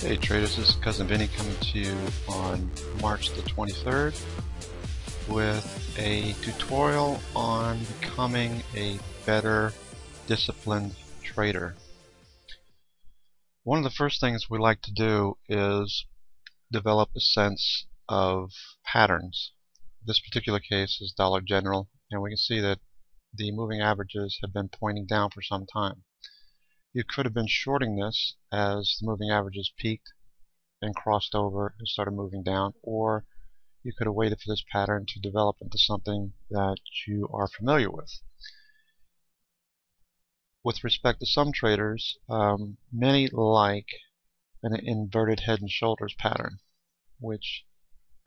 Hey traders, this is Cousin Vinny coming to you on March the 23rd with a tutorial on becoming a better disciplined trader. One of the first things we like to do is develop a sense of patterns. This particular case is Dollar General, and we can see that the moving averages have been pointing down for some time. You could have been shorting this as the moving averages peaked and crossed over and started moving down, or you could have waited for this pattern to develop into something that you are familiar with. With respect to some traders, many like an inverted head and shoulders pattern, which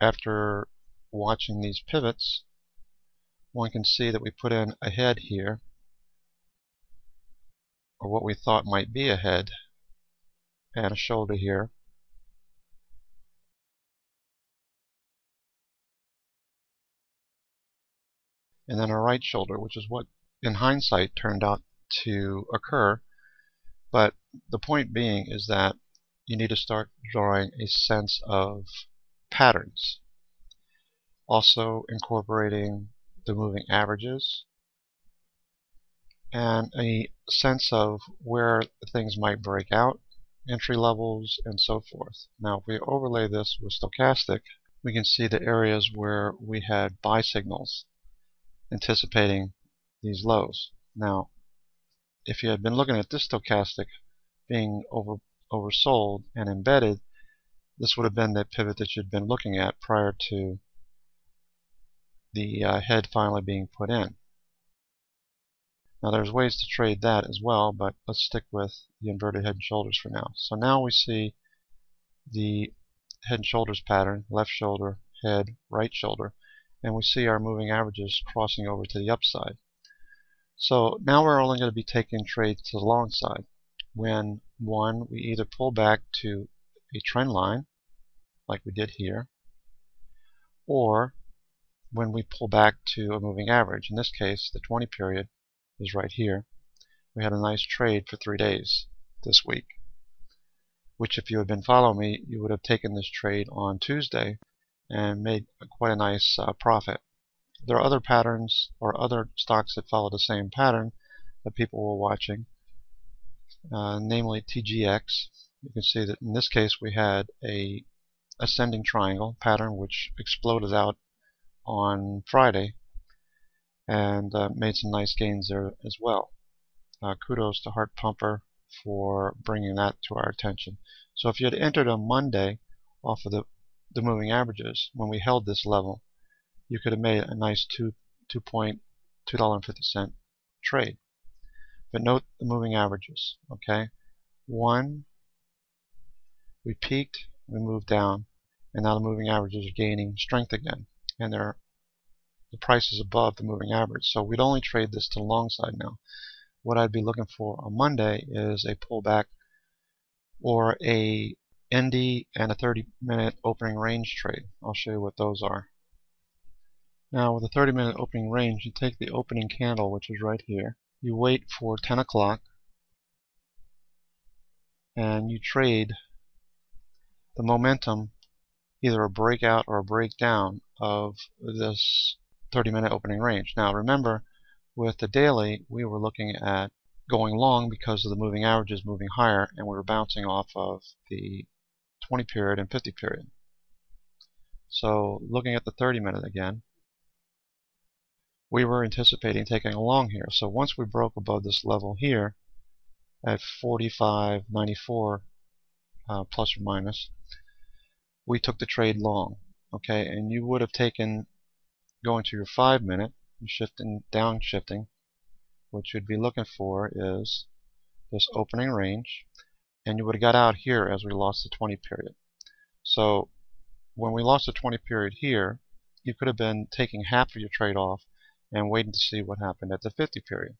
after watching these pivots, one can see that we put in a head here, or what we thought might be a head, and a shoulder here, and then a right shoulder, which is what in hindsight turned out to occur. But the point being is that you need to start drawing a sense of patterns, also incorporating the moving averages and a sense of where things might break out, entry levels, and so forth. Now if we overlay this with stochastic, we can see the areas where we had buy signals anticipating these lows. Now if you had been looking at this stochastic being oversold and embedded, this would have been the pivot that you'd been looking at prior to the head finally being put in. Now there's ways to trade that as well, but let's stick with the inverted head and shoulders for now. So now we see the head and shoulders pattern, left shoulder, head, right shoulder, and we see our moving averages crossing over to the upside. So now we're only going to be taking trades to the long side when, one, we either pull back to a trend line like we did here, or when we pull back to a moving average. In this case, the 20 period is right here. We had a nice trade for 3 days this week, which if you had been following me, you would have taken this trade on Tuesday and made quite a nice profit. There are other patterns or other stocks that follow the same pattern that people were watching, namely TGX. You can see that in this case we had a ascending triangle pattern which exploded out on Friday and made some nice gains there as well. Kudos to Heart Pumper for bringing that to our attention. So if you had entered on Monday off of the moving averages when we held this level, you could have made a nice $2.50 trade. But note the moving averages. Okay, one, we peaked, we moved down, and now the moving averages are gaining strength again, and the price is above the moving average. So we'd only trade this to the long side now. What I'd be looking for on Monday is a pullback or a ND and a 30-minute opening range trade. I'll show you what those are. Now with a 30-minute opening range, you take the opening candle, which is right here, you wait for 10 o'clock, and you trade the momentum, either a breakout or a breakdown of this 30-minute opening range. Now remember, with the daily, we were looking at going long because of the moving averages moving higher, and we were bouncing off of the 20 period and 50 period. So looking at the 30-minute again, we were anticipating taking a long here. So once we broke above this level here at 45.94 plus or minus, we took the trade long. Okay, and you would have taken, going to your 5-minute, shifting, downshifting, what you'd be looking for is this opening range, and you would have got out here as we lost the 20 period. So when we lost the 20 period here, you could have been taking half of your trade off and waiting to see what happened at the 50 period.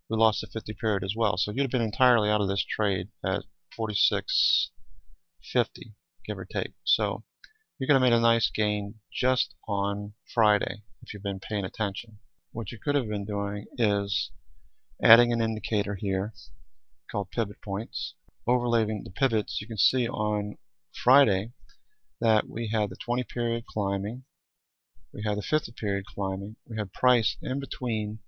We lost the 50 period as well, so you'd have been entirely out of this trade at 46.50, give or take. So you could have made a nice gain just on Friday if you've been paying attention. What you could have been doing is adding an indicator here called pivot points, overlaying the pivots, you can see on Friday that we had the 20 period climbing, we had the 50 period climbing, we had price in between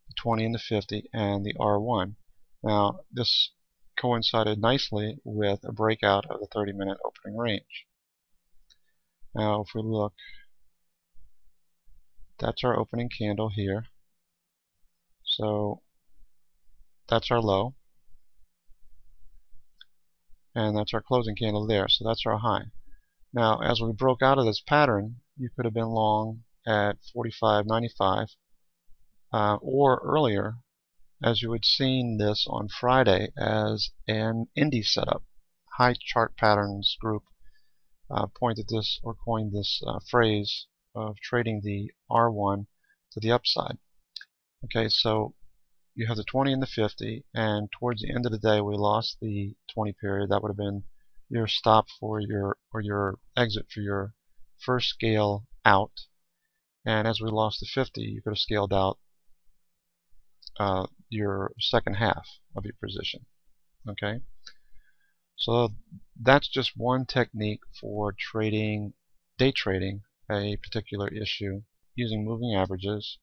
the 20 and the 50 and the R1. Now this coincided nicely with a breakout of the 30-minute opening range. Now if we look, that's our opening candle here. So that's our low. And that's our closing candle there. So that's our high. Now as we broke out of this pattern, you could have been long at 45.95 or earlier, as you had seen this on Friday as an Indies setup. High chart patterns group pointed this or coined this phrase of trading the R1 to the upside. Okay, so you have the 20 and the 50, and towards the end of the day we lost the 20 period. That would have been your stop for your exit for your first scale out. And as we lost the 50, you could have scaled out your second half of your position. Okay, so that's just one technique for trading, day trading a particular issue using moving averages,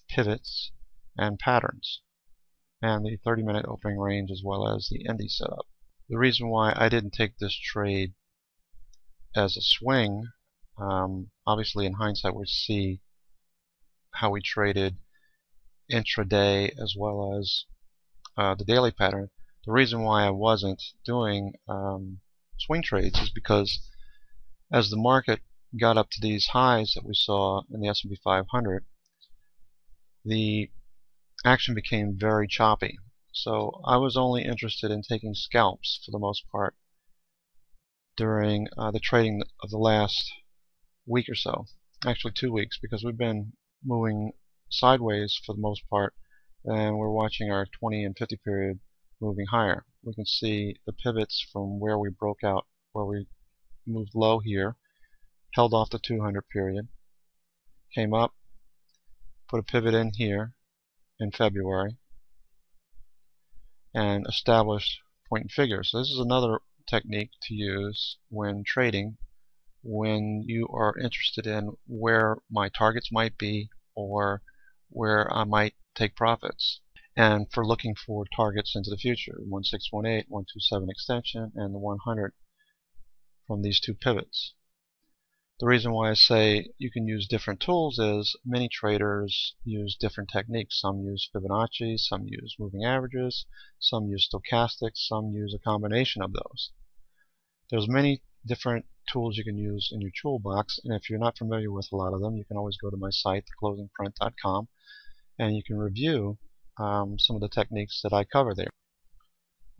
pivots, and patterns, and the 30-minute opening range as well as the Indies setup. The reason why I didn't take this trade as a swing, obviously in hindsight we see how we traded intraday as well as the daily pattern. The reason why I wasn't doing swing trades is because as the market got up to these highs that we saw in the S&P 500, the action became very choppy. So I was only interested in taking scalps for the most part during the trading of the last week or so. Actually 2 weeks, because we've been moving sideways for the most part, and we're watching our 20 and 50 period moving higher. We can see the pivots from where we broke out, where we moved low here, held off the 200 period, came up, put a pivot in here in February, and established point and figure. So this is another technique to use when trading, when you are interested in where my targets might be or where I might take profits, and for looking for targets into the future, 1618, 127 extension, and the 100 from these two pivots. The reason why I say you can use different tools is many traders use different techniques. Some use Fibonacci, some use moving averages, some use stochastics, some use a combination of those. There's many different tools you can use in your toolbox, and if you're not familiar with a lot of them, you can always go to my site, theclosingprint.com, and you can review some of the techniques that I cover there.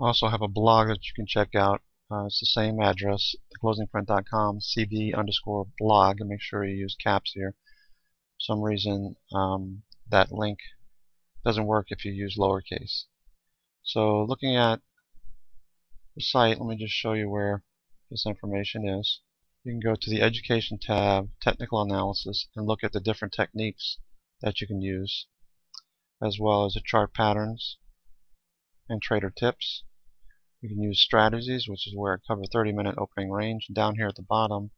I also have a blog that you can check out. It's the same address, theclosingprint.com, cb_blog, and make sure you use caps here. For some reason that link doesn't work if you use lowercase. So looking at the site, let me just show you where this information is. You can go to the Education tab, Technical Analysis, and look at the different techniques that you can use, as well as the chart patterns and trader tips. You can use strategies, which is where I cover 30-minute opening range. Down here at the bottom,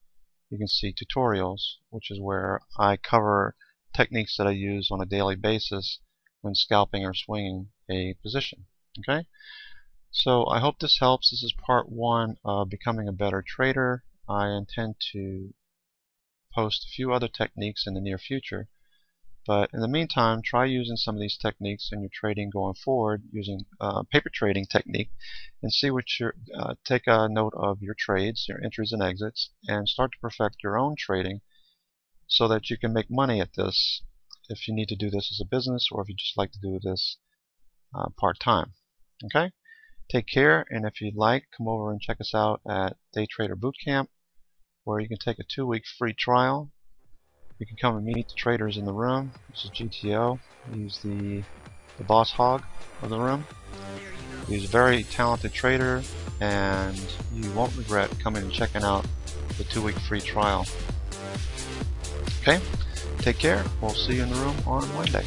you can see tutorials, which is where I cover techniques that I use on a daily basis when scalping or swinging a position. Okay? So I hope this helps. This is part one of becoming a better trader. I intend to post a few other techniques in the near future. But in the meantime, try using some of these techniques in your trading going forward, using paper trading technique, and see what your take a note of your trades, your entries and exits, and start to perfect your own trading so that you can make money at this if you need to do this as a business or if you just like to do this part-time. Okay? Take care, and if you'd like, come over and check us out at Day Trader Bootcamp, where you can take a 2-week free trial. You can come and meet the traders in the room. This is GTO. He's the boss hog of the room. He's a very talented trader, and you won't regret coming and checking out the 2-week free trial. Okay? Take care. We'll see you in the room on Monday.